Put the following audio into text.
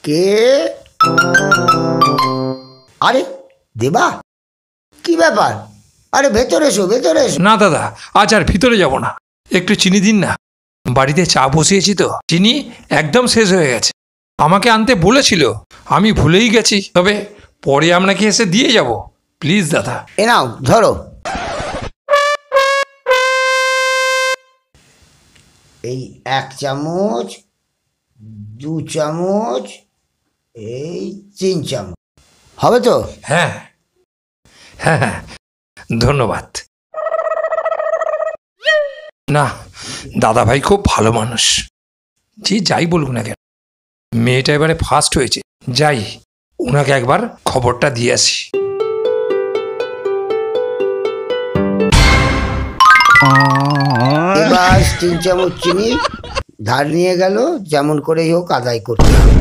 কে? আরে দেবা, কি ব্যাপার? আরে ভেতরে এসো, ভেতরে এসো। না দাদা, আজ আর ভিতরে যাব না, একটু চিনি দিন না। বাড়িতে চা বসিয়েছি তো, চিনি একদম শেষ হয়ে গেছে। আমাকে আনতে বলেছিল, আমি ভুলেই গেছি। তবে পরে আপনাকে এসে দিয়ে যাব, প্লিজ দাদা। এ নাও ধরো। এই 1 চামচ, 2 চামচ, এই 3 চামচ হবে তো? হ্যাঁ হ্যাঁ হ্যাঁ, ধন্যবাদ। না, দাদা ভাই খুব ভালো মানুষ। যে যাই বলুক না কেন, মেয়েটা এবারে ফার্স্ট হয়েছে। যাই, ওনাকে একবার খবরটা দিয়ে আসি। এবার 3 চামচ চিনি ধার নিয়ে গেল, যেমন করেই হোক আদায় করতে হবে।